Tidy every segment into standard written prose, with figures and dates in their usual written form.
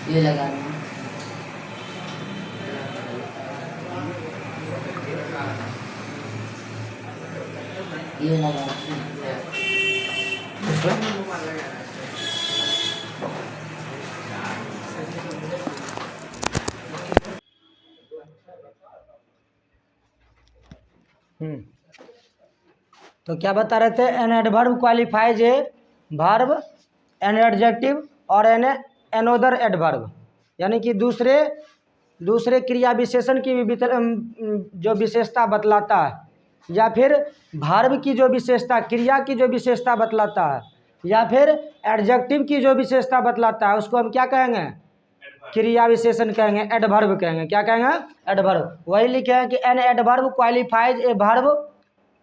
ये लगा रहे हैं। ये लगा तो क्या बता रहे थे? N adverb qualifies a verb, an adjective और एन एनोदर एडवर्ब, यानी कि दूसरे क्रिया विशेषण की जो विशेषता बतलाता है, या फिर वर्ब की जो विशेषता, क्रिया की जो विशेषता बतलाता है, या फिर एडजेक्टिव की जो विशेषता बतलाता है, उसको हम क्या कहेंगे? क्रिया विशेषण कहेंगे, एडवर्ब कहेंगे। क्या कहेंगे? एडवर्ब। वही लिखे हैं कि an adverb qualifies a verb,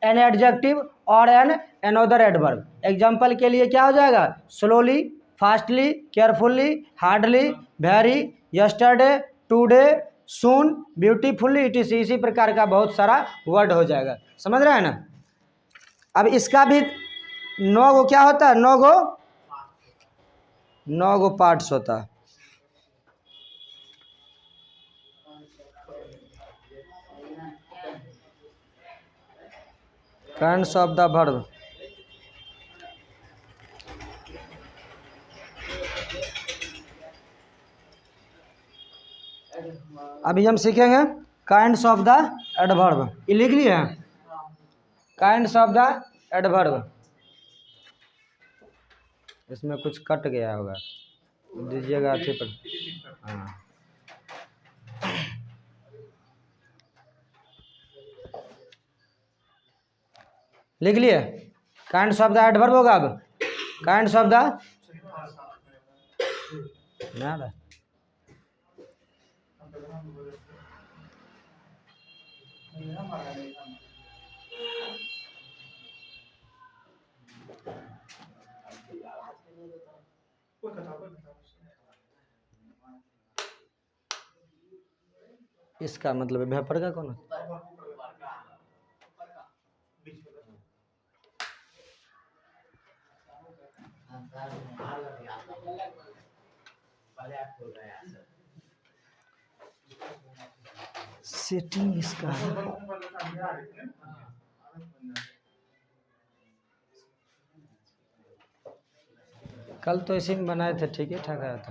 an adjective और एन एनोदर एडवर्ब। एग्जाम्पल के लिए क्या हो जाएगा? Slowly, fastly, carefully, hardly, very, yesterday, today, soon, beautifully, इसी प्रकार का बहुत सारा वर्ड हो जाएगा। समझ रहे हैं ना? अब इसका भी 9 गो क्या होता है? 9 गो पार्ट्स होता है। Kinds of the verb. अभी हम सीखेंगे काइंड्स ऑफ द एडवर्ब। ये लिख लिए हैं? Kinds of the adverb. इसमें कुछ कट गया होगा, दीजिएगा अच्छे पर। हाँ, लिख लिए? काइंड्स ऑफ द एडवर्ब होगा। अब काइंड्स ऑफ द ना इसका मतलब व्यापार का कौन? सेटिंग इसका है। कल तो इसी में बनाए थे, ठीक है ठाक आया था।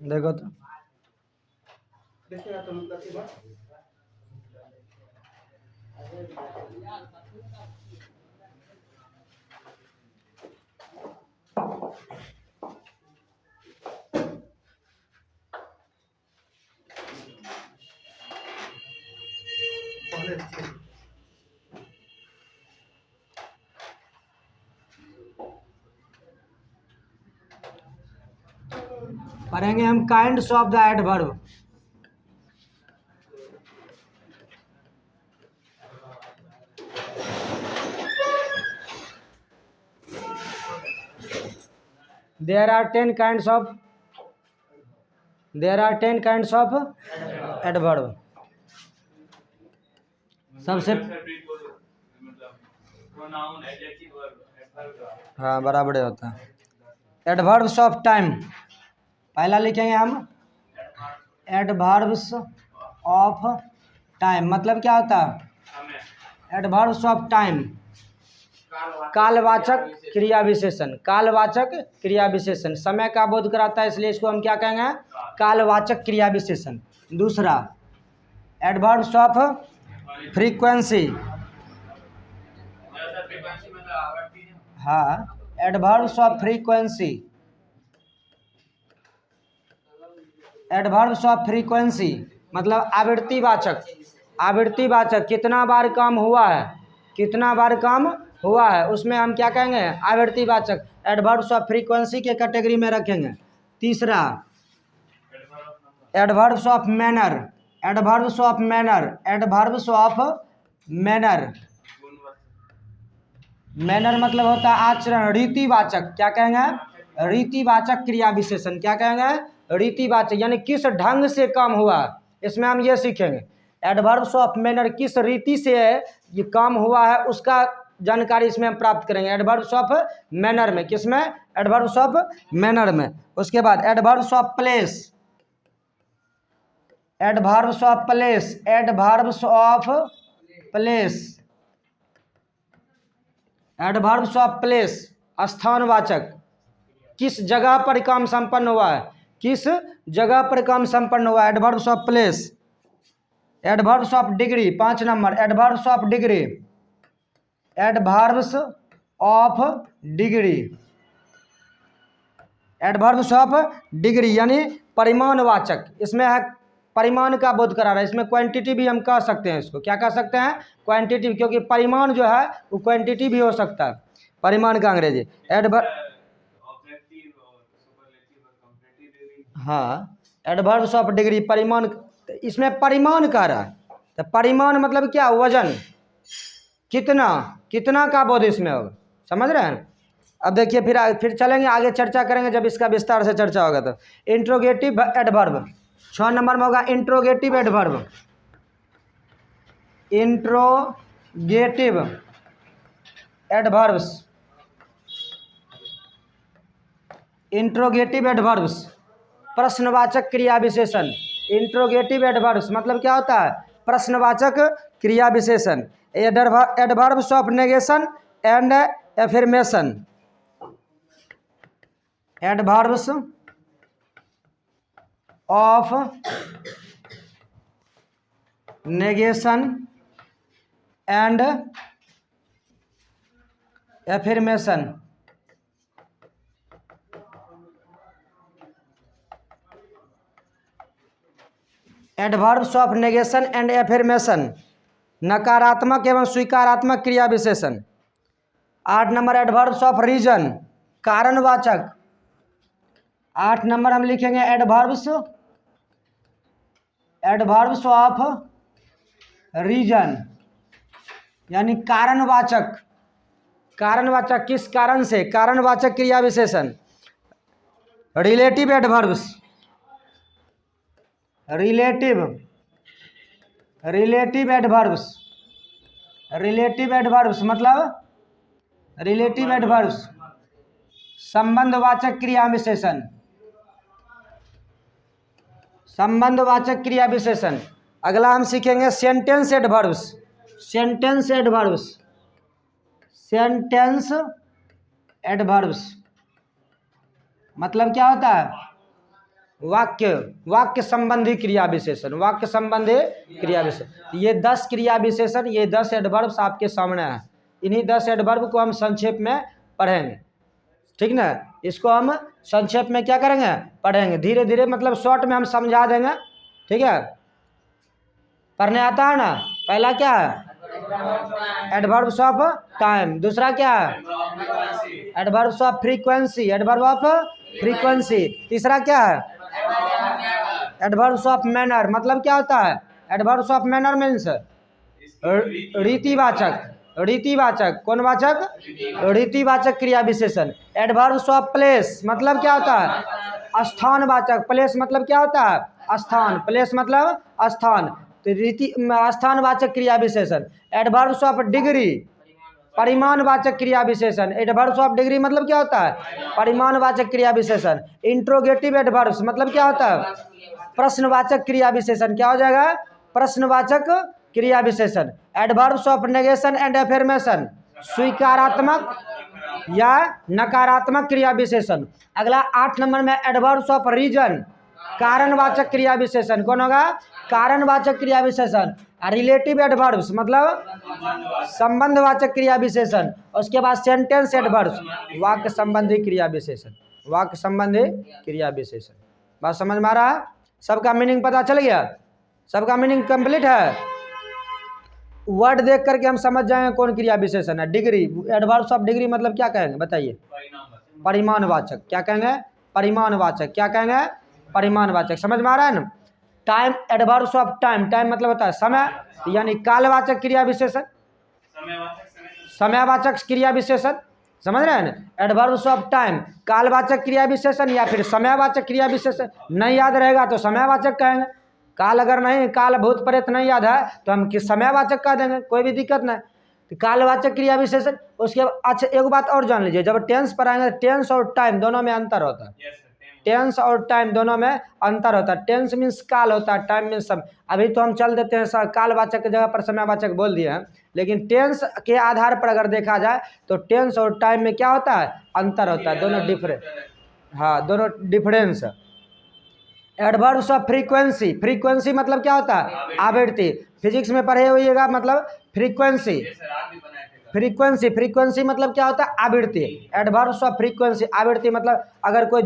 देखो तो पढ़ेंगे हम kinds of the adverb. There are 10 kinds of adverb। सबसे हाँ बराबर होता है। एडवर्ब्स ऑफ टाइम, पहला लिखेंगे हम एडवर्ब्स ऑफ टाइम। मतलब क्या होता है? एडवर्ब्स ऑफ टाइम कालवाचक क्रिया विशेषण। कालवाचक क्रिया विशेषण समय का बोध कराता है, इसलिए इसको हम क्या कहेंगे? कालवाचक क्रिया विशेषण। दूसरा एडवर्ब्स ऑफ फ्रीक्वेंसी। हाँ, adverbs of frequency. Adverbs of frequency मतलब आवृत्तिवाचक। आवृत्तिवाचक कितना बार काम हुआ है, कितना बार काम हुआ है, उसमें हम क्या कहेंगे? आवृत्तिवाचक। एडवर्ब्स ऑफ फ्रीक्वेंसी के कैटेगरी में रखेंगे। तीसरा adverbs of manner. Adverbs of manner. Adverbs of manner. Manner मतलब होता है आचरण, रीतिवाचक। क्या कहेंगे? रीतिवाचक क्रिया विशेषण। क्या कहेंगे? रीतिवाचक, यानी किस ढंग से काम हुआ, इसमें हम ये सीखेंगे। एडवर्ब्स ऑफ मैनर, किस रीति से ये काम हुआ है उसका जानकारी इसमें हम प्राप्त करेंगे। एडवर्ब्स ऑफ मैनर में, किसमें? एडवर्ब्स ऑफ मैनर में। उसके बाद adverbs of place, adverbs of place, adverbs of place, adverbs of place, स्थानवाचक, किस जगह पर काम संपन्न हुआ है, किस जगह पर काम संपन्न हुआ है। Adverbs of place. Adverbs of degree, 5 number, adverbs of degree, adverbs of degree, adverbs of degree यानी परिमाणवाचक। इसमें है परिमाण का बोध करा रहा है, इसमें क्वांटिटी भी हम कह सकते हैं। इसको क्या कह सकते हैं? क्वांटिटी, क्योंकि परिमाण जो है वो क्वांटिटी भी हो सकता है। परिमाण का अंग्रेजी हाँ, एडवर्ब्स ऑफ डिग्री, परिमाण। इसमें परिमाण कह रहा है, तो परिमाण मतलब क्या? वजन, कितना, कितना का बोध इसमें होगा। समझ रहे हैं? अब देखिए, फिर चलेंगे आगे, चर्चा करेंगे जब इसका विस्तार से चर्चा होगा। तो इंट्रोगेटिव एडवर्ब 6 नंबर में होगा। Interrogative adverb, interrogative adverbs, interrogative adverbs, प्रश्नवाचक क्रिया विशेषण। इंट्रोगेटिव एडवर्ब्स मतलब क्या होता है? प्रश्नवाचक क्रिया विशेषण। Adverbs of negation and affirmation, adverbs of negation and affirmation. Adverbs of negation and affirmation, नकारात्मक एवं स्वीकारात्मक क्रिया विशेषण। 8 नंबर एडवर्ब्स ऑफ रीजन, कारणवाचक। 8 नंबर हम लिखेंगे एडवर्ब्स, एडवर्ब्स ऑफ रीजन यानी कारणवाचक। कारणवाचक, किस कारण से? कारणवाचक क्रिया विशेषण। Relative adverbs, relative, relative adverbs, relative adverbs मतलब रिलेटिव एडवर्ब्स, संबंधवाचक क्रिया विशेषण, संबंधवाचक क्रिया विशेषण। अगला हम सीखेंगे sentence adverbs, sentence adverbs, sentence adverbs मतलब क्या होता है? वाक्य, वाक्य संबंधी क्रिया विशेषण, वाक्य संबंधी क्रिया विशेषण। ये 10 क्रिया विशेषण, ये 10 एडवर्ब्स आपके सामने हैं। इन्हीं 10 एडवर्ब को हम संक्षेप में पढ़ेंगे, ठीक ना? इसको हम संक्षेप में क्या करेंगे? पढ़ेंगे धीरे धीरे, मतलब शॉर्ट में हम समझा देंगे, ठीक है? पढ़ने आता है ना? पहला क्या है? Adverbs of time. दूसरा क्या है? Adverbs of frequency, adverb of frequency. तीसरा क्या है? एडवर्ब्स ऑफ मैनर मतलब क्या होता है? एडवर्ब्स ऑफ मैनर मीन्स रीतिवाचक, रीतिवाचक, कौन वाचक? रीतिवाचक क्रिया विशेषण। एडवर्ब्स ऑफ प्लेस मतलब क्या होता है? स्थानवाचक। प्लेस मतलब क्या होता है? स्थान। प्लेस मतलब स्थान, तो रीति स्थानवाचक क्रिया विशेषण। एडवर्ब्स ऑफ डिग्री, परिमाणवाचक क्रिया विशेषण। एडवर्ब्स ऑफ डिग्री मतलब क्या होता है? परिमाणवाचक क्रिया विशेषण। इंट्रोगेटिव एडवर्ब्स मतलब क्या होता है? प्रश्नवाचक क्रिया विशेषण। क्या हो जाएगा? प्रश्नवाचक क्रिया विशेषण। Adverbs of negation and affirmation, स्वीकारात्मक या नकारात्मक क्रिया विशेषण। अगला 8 नंबर में एडवर्ब्स ऑफ रीजन, कारणवाचक क्रिया विशेषण। कौन होगा? कारणवाचक क्रिया विशेषण। रिलेटिव एडवर्ब्स मतलब संबंधवाचक क्रिया विशेषण। उसके बाद सेंटेंस एडवर्ब्स, वाक्य संबंधी क्रिया विशेषण, वाक्य संबंधी क्रिया विशेषण। बात समझ में आ रहा है? सबका मीनिंग पता चल गया? सबका मीनिंग कंप्लीट है? वर्ड देख करके हम समझ जाएंगे कौन क्रिया विशेषण है। डिग्री, एडवर्ब्स ऑफ डिग्री मतलब क्या कहेंगे? बताइए। परिमाणवाचक। क्या कहेंगे? परिमाणवाचक। क्या कहेंगे? परिमाणवाचक। समझ में आ रहा है ना? Time, adverbs of time, time मतलब होता है समय, यानी कालवाचक क्रिया विशेषण, समयवाचक क्रिया विशेषण। समझ रहे हैं ना। एडवर्ब्स ऑफ टाइम कालवाचक क्रिया विशेषण या फिर समयवाचक क्रिया विशेषण। नहीं याद रहेगा तो समयवाचक कहेंगे। काल अगर नहीं, काल भूत प्रेत नहीं याद है तो हम किस समयवाचक कह देंगे, कोई भी दिक्कत नहीं। तो कालवाचक क्रिया विशेषण। उसके बाद अच्छा एक बात और जान लीजिए, जब टेंस पर आएंगे टेंस और टाइम दोनों में अंतर होता है। टेंस और टाइम दोनों में अंतर होता है। टेंस मीन्स काल होता है, टाइम मीन्स समय। अभी तो हम चल देते हैं कालवाचक की जगह पर समयवाचक बोल दिए हैं, लेकिन टेंस के आधार पर अगर देखा जाए तो टेंस और टाइम में क्या होता है, अंतर होता है, दोनों डिफरेंस। हाँ, दोनों difference. Adverbs of frequency. Frequency मतलब क्या होता है, आवृत्ति। फिजिक्स में पढ़े होइएगा, मतलब फ्रीक्वेंसी। फ्रीक्वेंसी, फ्रीक्वेंसी मतलब क्या होता है, आवृत्ति। एडवर्ब्स ऑफ फ्रीक्वेंसी, आवृत्ति मतलब अगर कोई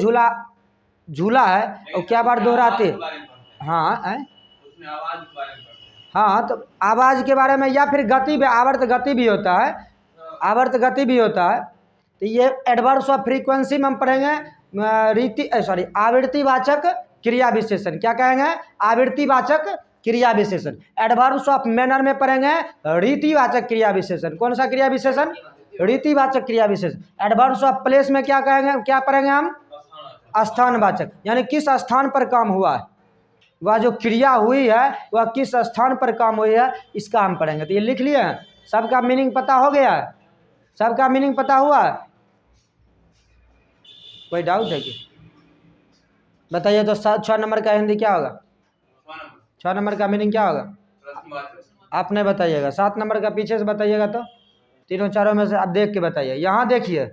झूला है और क्या बार दोहराते। हाँ हाँ, तो आवाज़ के बारे में या फिर गति भी, आवर्त गति भी होता है, आवर्त गति भी होता है। तो ये एडवर्ब्स ऑफ फ्रीक्वेंसी में हम पढ़ेंगे आवृत्तिवाचक क्रिया विशेषण। क्या कहेंगे, आवृत्तिवाचक क्रिया विशेषण। एडवर्ब्स ऑफ मैनर में पढ़ेंगे रीतिवाचक क्रिया विशेषण। कौन सा क्रिया विशेषण, रीतिवाचक क्रिया विशेषण। एडवर्ब्स ऑफ प्लेस में क्या कहेंगे, क्या पढ़ेंगे हम, स्थानवाचक, यानी किस स्थान पर काम हुआ है, वह जो क्रिया हुई है वह किस स्थान पर काम हुई है, इसका हम पढ़ेंगे। तो ये लिख लिए हैं, सबका मीनिंग पता हो गया है, सबका मीनिंग पता हुआ है, कोई डाउट है कि बताइए। तो 6 नंबर का हिंदी क्या होगा, 6 नंबर का मीनिंग क्या होगा, आपने बताइएगा। 7 नंबर का पीछे से बताइएगा, तो तीनों चारों में से आप देख के बताइए। यहाँ देखिए,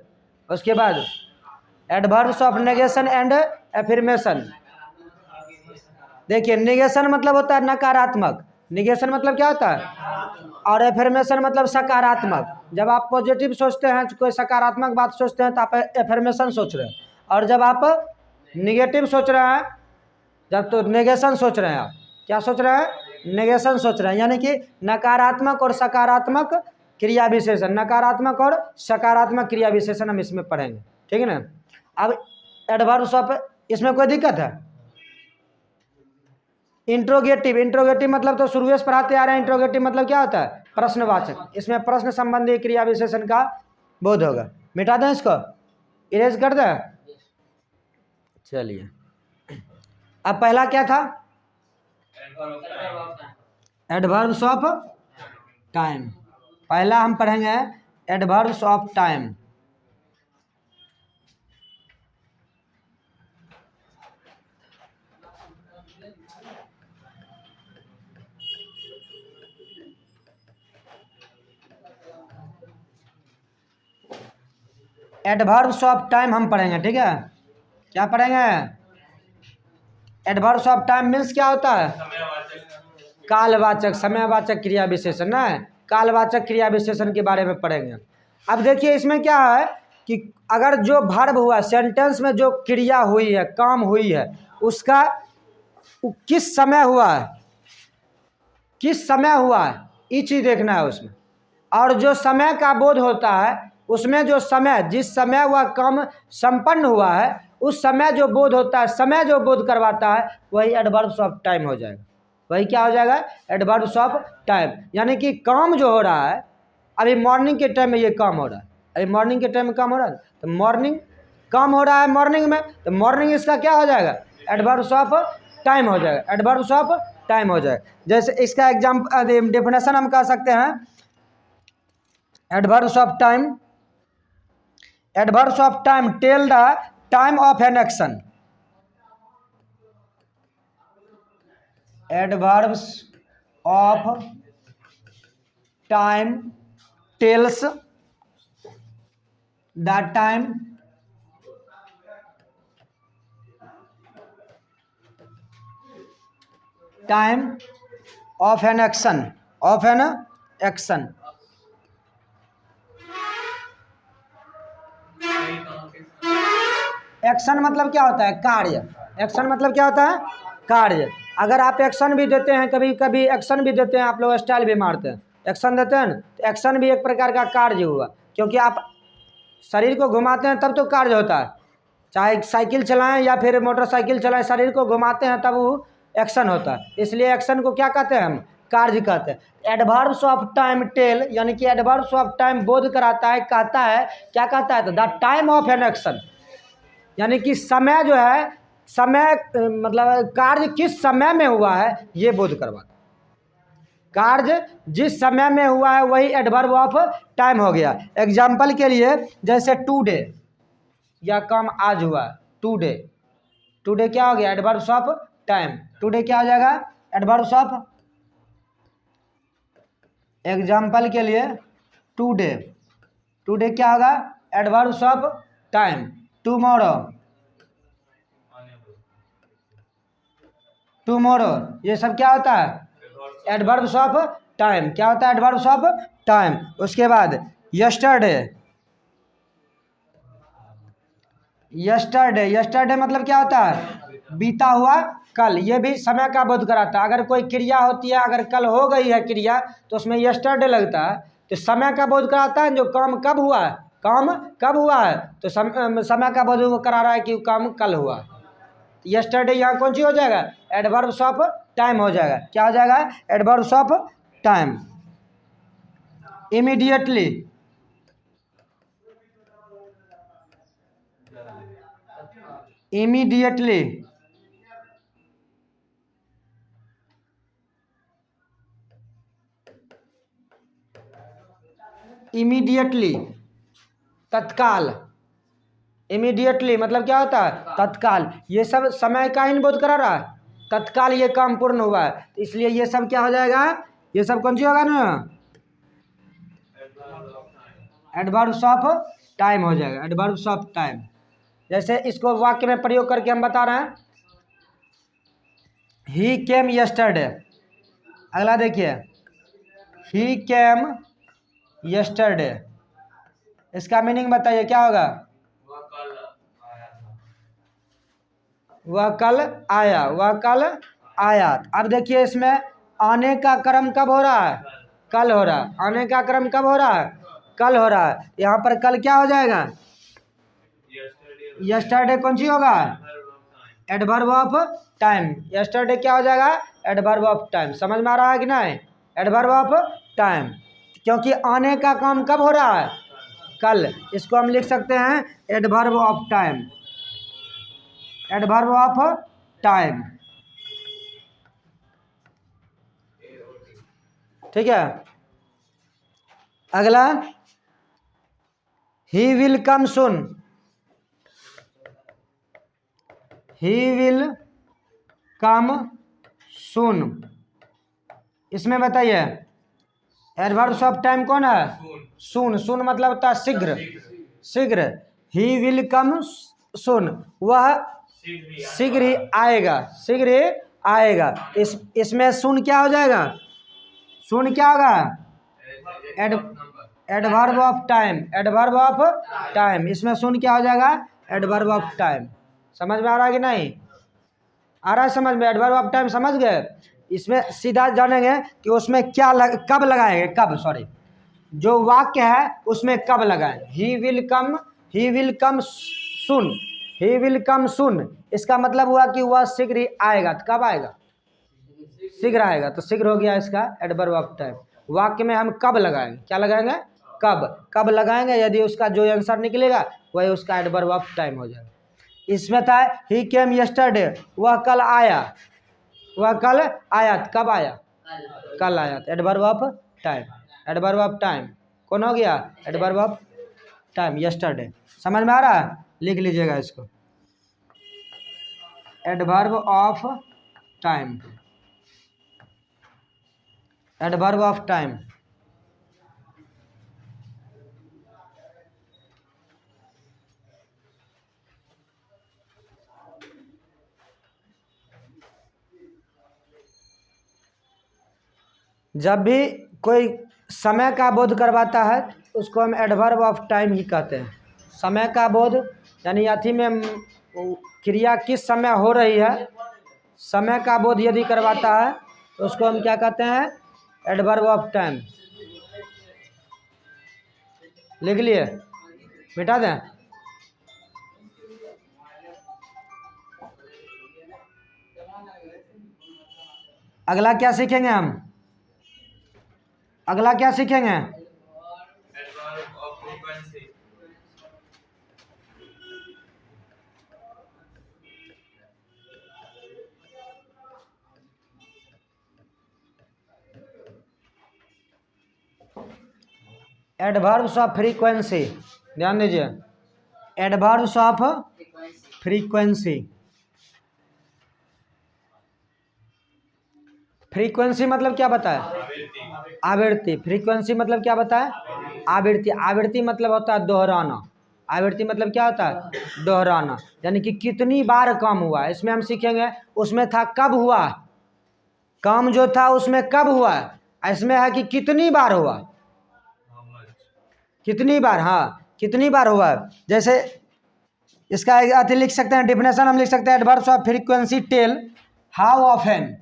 उसके बाद adverbs of negation and affirmation. देखिए, निगेशन मतलब होता है नकारात्मक, निगेशन मतलब क्या होता है, और एफर्मेशन मतलब सकारात्मक। जब आप पॉजिटिव सोचते हैं, कोई सकारात्मक बात सोचते हैं तो आप एफर्मेशन सोच रहे हैं, और जब आप निगेटिव सोच रहे हैं, जब तो नेगेशन सोच रहे हैं। आप क्या सोच रहे हैं, नेगेशन सोच रहे हैं, यानी कि नकारात्मक और सकारात्मक क्रिया विशेषण, नकारात्मक और सकारात्मक क्रिया विशेषण हम इसमें पढ़ेंगे, ठीक है ना। अब एडवर्ब्स ऑफ, इसमें कोई दिक्कत है। इंट्रोगेटिव, इंट्रोगेटिव मतलब तो शुरू से पढ़ाते आ रहे हैं। इंट्रोगेटिव मतलब क्या होता है, प्रश्नवाचक। इसमें प्रश्न संबंधी क्रिया विशेषण का बोध होगा। मिटा दें इसको, इरेज कर दें। चलिए, अब पहला क्या था, एडवर्ब्स ऑफ टाइम। पहला हम पढ़ेंगे adverbs of time. Adverbs of time हम पढ़ेंगे, ठीक है। क्या पढ़ेंगे, एडवर्ब्स ऑफ टाइम मीन्स क्या होता है, कालवाचक, समयवाचक क्रिया विशेषण ना, कालवाचक क्रिया विशेषण के बारे में पढ़ेंगे। अब देखिए, इसमें क्या है कि अगर जो वर्ब हुआ, सेंटेंस में जो क्रिया हुई है, काम हुई है, उसका किस समय हुआ है, किस समय हुआ है, ये चीज़ देखना है उसमें। और जो समय का बोध होता है, उसमें जो समय, जिस समय वह काम संपन्न हुआ है, उस समय जो बोध होता है, समय जो बोध करवाता है, वही एडवर्ब्स ऑफ टाइम हो जाएगा। वही क्या हो जाएगा, एडवर्ब्स ऑफ टाइम। यानी कि काम जो हो रहा है, अभी मॉर्निंग के टाइम में ये काम हो रहा है, अभी मॉर्निंग के टाइम में काम हो रहा है, तो मॉर्निंग काम हो रहा है मॉर्निंग में, तो मॉर्निंग इसका क्या हो जाएगा, एडवर्ब्स ऑफ टाइम हो जाएगा, एडवर्ब्स ऑफ टाइम हो जाएगा। जैसे इसका एग्जाम्पल, डेफिनेशन हम कह सकते हैं, adverbs of time, adverbs of time tell the time of an action. Adverbs of time tells the time of an action, of an action. Action मतलब क्या होता है, कार्य। एक्शन मतलब क्या होता है, कार्य। अगर आप एक्शन भी देते हैं, कभी कभी एक्शन भी देते हैं, आप लोग स्टाइल भी मारते हैं, एक्शन देते हैं ना, तो एक्शन भी एक प्रकार का कार्य हुआ, क्योंकि आप शरीर को घुमाते हैं तब तो कार्य होता है। चाहे साइकिल चलाएं या फिर मोटरसाइकिल चलाएं, शरीर को घुमाते हैं तब वो एक्शन होता है। इसलिए एक्शन को क्या कहते हैं हम, कार्य कहते हैं। एडवर्ब्स ऑफ टाइम टेल, यानी कि एडवर्ब्स ऑफ टाइम बोध कराता है, कहता है, क्या कहता है, तो the time of an action, यानी कि समय जो है, समय मतलब कार्य किस समय में हुआ है ये बोध करवाता है। कार्य जिस समय में हुआ है वही एडवर्ब ऑफ टाइम हो गया। एग्जाम्पल के लिए जैसे टुडे, या काम आज हुआ, टुडे, टुडे क्या हो गया, एडवर्ब्स ऑफ टाइम। टुडे क्या हो जाएगा, एडवर्ब्स ऑफ, एग्जाम्पल के लिए टुडे, टुडे क्या होगा, adverbs of time. Tomorrow, tomorrow, ये सब क्या होता है, एडवर्ब्स ऑफ टाइम। क्या होता है, एडवर्ब्स ऑफ टाइम। उसके बाद यस्टरडे, यस्टरडे, यस्टरडे मतलब क्या होता है, बीता हुआ कल, ये भी समय का बोध कराता है। अगर कोई क्रिया होती है, अगर कल हो गई है क्रिया, तो उसमें यस्टरडे लगता है, तो समय का बोध कराता है, जो काम कब हुआ है, काम कब हुआ है, तो समय का बोध करा रहा है कि काम कल हुआ। यस्टरडे यहाँ कौन सी हो जाएगा, एडवर्ब्स ऑफ टाइम हो जाएगा। क्या हो जाएगा, adverbs of time. Immediately, immediately, immediately, तत्काल। इमीडिएटली मतलब क्या होता है, तत्काल। ये सब समय का ही बोध करा रहा है, तत्काल ये काम पूर्ण हुआ है, इसलिए ये सब क्या हो जाएगा, ये सब कौन सी होगा ना, एडवर्ब्स ऑफ टाइम हो जाएगा, एडवर्ब्स ऑफ टाइम। जैसे इसको वाक्य में प्रयोग करके हम बता रहे हैं, ही केम यस्टरडे। अगला देखिए, ही केम यस्टरडे, इसका मीनिंग बताइए क्या होगा, वह कल आया, वह कल आया। अब देखिए इसमें आने का क्रम कब हो रहा है, कल हो रहा है। आने का क्रम कब हो रहा है, कल हो रहा है। यहाँ पर कल क्या हो जाएगा, यस्टरडे कौन सी होगा, एडवर्ब ऑफ टाइम। यस्टरडे क्या हो जाएगा, एडवर्ब ऑफ टाइम। समझ में आ रहा है कि नहीं, एडवर्ब ऑफ टाइम, क्योंकि आने का काम कब हो रहा है, कल। इसको हम लिख सकते हैं adverb of time, adverb of time. ठीक है। अगला, ही will come soon, he will come सुन, इसमें बताइए एडवर्ब्स ऑफ टाइम कौन है, सुन। सुन मतलब होता है शीघ्र, शीघ्र। ही विल कम सुन, वह शीघ्र ही आएगा, शीघ्र ही आएगा। इसमें सुन क्या हो जाएगा, सुन क्या होगा, adverb of time, adverb of time. इसमें सुन क्या हो जाएगा, एडवर्ब ऑफ टाइम। समझ में आ रहा है कि नहीं, आ रहा है समझ में, एडवर्ब ऑफ टाइम समझ गए। इसमें सीधा जानेंगे कि उसमें क्या कब लगाएंगे, कब, सॉरी, जो वाक्य है उसमें कब लगाएं। He will come, he will come soon, he will come soon, इसका मतलब हुआ कि वह शीघ्र ही आएगा। तो कब आएगा, शीघ्र आएगा, तो शीघ्र हो गया इसका एडवर्ब ऑफ टाइम। वाक्य में हम कब लगाएंगे, क्या लगाएंगे, कब, कब लगाएंगे। यदि उसका जो आंसर निकलेगा वही उसका एडवर्ब ऑफ टाइम हो जाएगा। इसमें था ही केम यस्टरडे, वह कल आया, वह कल आया। कब आया, कल आया, adverb of time. Adverb of time कौन हो गया, एडवर्ब ऑफ टाइम, यस्टरडे। समझ में आ रहा है, लिख लीजिएगा इसको, adverb of time, adverb of time. जब भी कोई समय का बोध करवाता है उसको हम एडवर्ब ऑफ टाइम ही कहते हैं। समय का बोध यानी अथी में क्रिया किस समय हो रही है, समय का बोध यदि करवाता है तो उसको हम क्या कहते हैं, एडवर्ब ऑफ टाइम। लिख लिए, मिटा दें। अगला क्या सीखेंगे हम, अगला क्या सीखेंगे? Adverb of frequency. Adverbs of frequency, ध्यान दीजिए, एडवर्ब्स ऑफ फ्रीक्वेंसी। फ्रीक्वेंसी मतलब क्या बताए? आवृत्ति। फ्रीक्वेंसी मतलब क्या बताए? आवृत्ति। आवृत्ति मतलब होता है दोहराना। आवृत्ति मतलब क्या होता है? दोहराना, यानी कि कितनी बार काम हुआ। इसमें हम सीखेंगे उसमें था कब हुआ, काम जो था उसमें कब हुआ, इसमें है कि कितनी बार हुआ, कितनी बार, हाँ कितनी बार हुआ। जैसे इसका अति लिख सकते हैं, डिफिनेशन हम लिख सकते हैं, adverbs of frequency tell how often,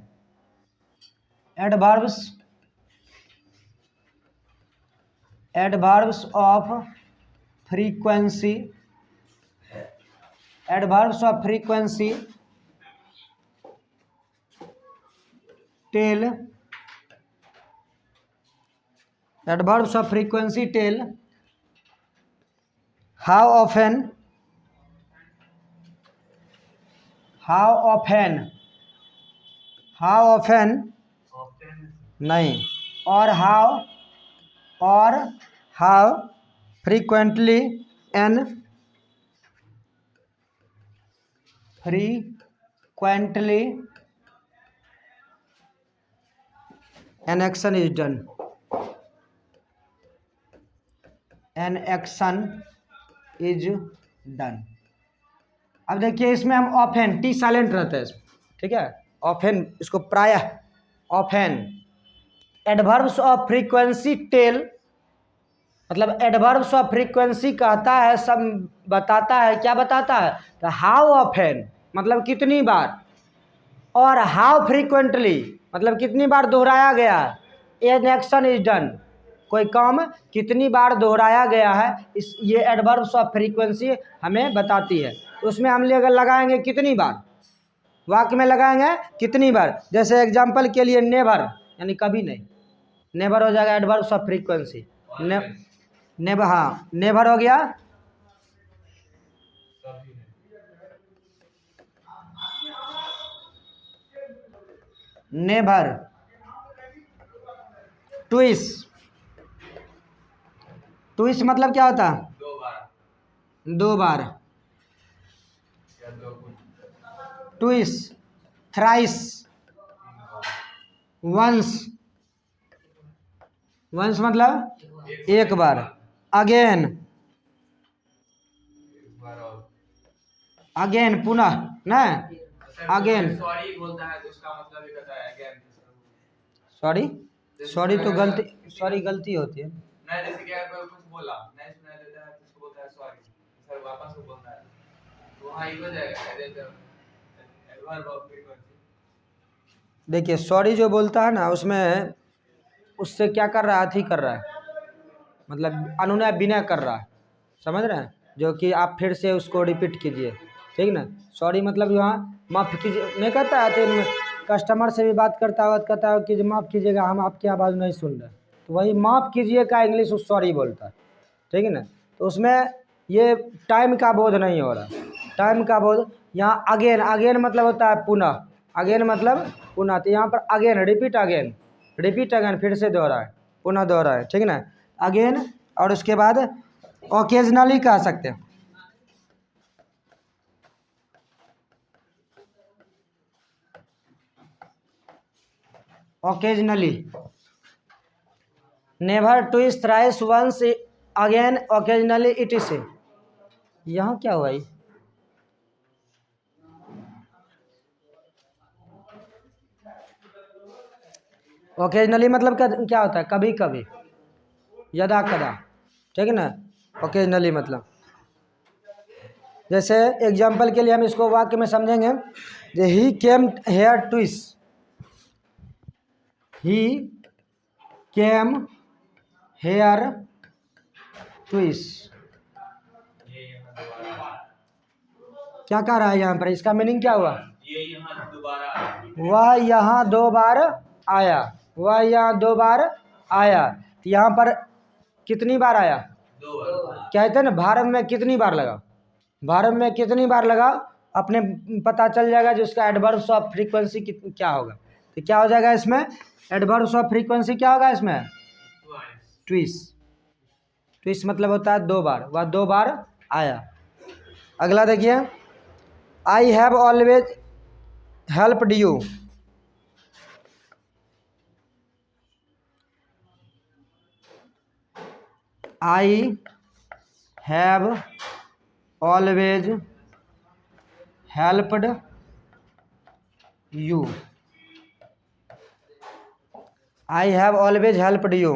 adverbs of frequency, adverbs of frequency tell, adverbs of frequency tell how often, how often, how often नहीं, और how frequently an frequently an action is done, an action is done. अब देखिए इसमें हम often, T silent रहता है इसमें, ठीक है, ऑफेन, इसको प्रायः often. Adverbs of frequency tell मतलब एडवर्ब्स ऑफ फ्रीक्वेंसी कहता है, सब बताता है, क्या बताता है? तो हाउ ऑफेन मतलब कितनी बार, और हाउ फ्रीक्वेंटली मतलब कितनी बार दोहराया गया, एन एक्शन इज डन कोई काम कितनी बार दोहराया गया है, इस ये एडवर्ब्स ऑफ फ्रीक्वेंसी हमें बताती है। उसमें हम अगर लगाएंगे कितनी बार, वाक्य में लगाएंगे कितनी बार। जैसे एग्जांपल के लिए नेवर यानी कभी नहीं, नेवर हो जाएगा एडवर्ब्स ऑफ फ्रीक्वेंसी। नेवर, हाँ नेवर हो गया, नेवर। ट्विस, ट्विस मतलब क्या होता है? दो बार। ट्विस, थ्राइस, वंस, वंस मतलब एक बार, अगेन, अगेन पुनः ना, अगेन। सॉरी बोलता है तो उसका मतलब ये कहता है अगेन। सॉरी, सॉरी तो गलती, सॉरी गलती होती है। नहीं, जैसे कि अगर कोई कुछ बोला नहीं सुनाई देता है तो उसको बोलता है सॉरी, सर वापस को बोलता है तो वहाँ ये हो जाएगा एडवर्ब ऑफ फ्रीक्वेंसी। देखिए सॉरी जो बोलता है ना उसमें उससे क्या कर रहा है, अथी कर रहा है, मतलब अनुनय विनय कर रहा है, समझ रहे हैं, जो कि आप फिर से उसको रिपीट कीजिए, ठीक ना। सॉरी मतलब यहाँ माफ़ कीजिए नहीं कहता है, तो कस्टमर से भी बात करता हुआ कहता है कि माफ़ कीजिएगा हम आपकी आवाज़ नहीं सुन रहे, तो वही माफ़ कीजिए का इंग्लिश उस सॉरी बोलता है, ठीक है ना। तो उसमें ये टाइम का बोध नहीं हो रहा, टाइम का बोध। यहाँ अगेन, अगेन मतलब होता है पुनः, अगेन मतलब पुनः, तो यहाँ पर again repeat, again repeat, again फिर से दोहराए, पुनः दोहराए, ठीक है ना, अगेन। और उसके बाद ओकेजनली कह सकते हैं, occasionally, never, twice, thrice, once, again, occasionally, it is. यहाँ क्या हुआ ये? ओकेजनली मतलब क्या होता है? कभी कभी, यदा कदा, ठीक है ना। ओकेजनली मतलब जैसे एग्जाम्पल के लिए हम इसको वाक्य में समझेंगे, he came here twice, he came here twice, क्या कह रहा है यहाँ पर? इसका मीनिंग क्या हुआ? ये यहाँ दोबारा, वह यहाँ दो बार आया, वह यहाँ दो बार आया, तो यहाँ पर कितनी बार आया? 2 बार। कहते हैं ना भारत में कितनी बार लगा, भारत में कितनी बार लगा अपने पता चल जाएगा जो उसका एडवर्ब्स ऑफ फ्रीक्वेंसी क्या होगा। तो क्या हो जाएगा इसमें? एडवर्ब्स ऑफ फ्रीक्वेंसी क्या होगा इसमें? ट्विस। ट्विस मतलब होता है 2 बार, वह 2 बार आया। अगला देखिए, I have always helped you. I have always helped you. I have always helped you.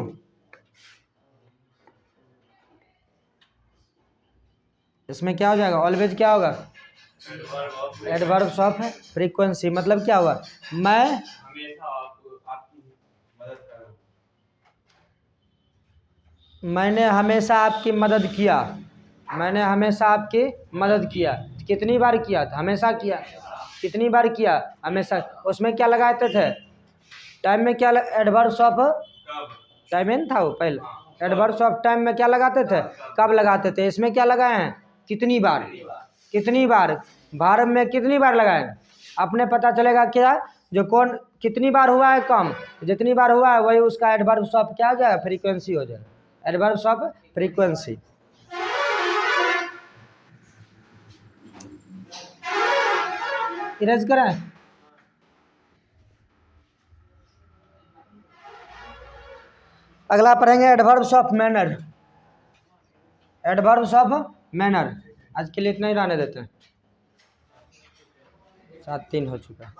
इसमें क्या हो जाएगा? ऑलवेज क्या होगा? Adverbs of frequency. मतलब क्या हुआ? मैं हमेशा आपकी मदद करूँ। मैंने हमेशा आपकी मदद किया। मैंने हमेशा आपकी मदद किया। कितनी बार किया था? हमेशा किया। कितनी बार किया? हमेशा। उसमें क्या लगाते थे? टाइम में क्या एडवर्ब्स ऑफ कब? टाइम इन था वो पहले। एडवर्ब्स ऑफ टाइम में क्या लगाते थे? कब लगाते थे। इसमें क्या लगाए हैं? कितनी बार। कितनी बार भारत में कितनी बार लगाए? अपने पता चलेगा क्या जो कौन कितनी बार हुआ है काम, जितनी बार हुआ है वही उसका एडवर्ब्स ऑफ क्या हो जाएगा? फ्रीक्वेंसी हो जाएगा। Adverbs of frequency. इरेज करें। अगला पढ़ेंगे adverbs of manner. Adverbs of manner. आज के लिए इतना ही रहने देते हैं, 7:03 हो चुका है।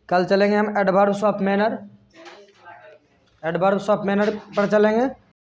कल चलेंगे हम adverbs of manner. Adverbs of manner पर चलेंगे।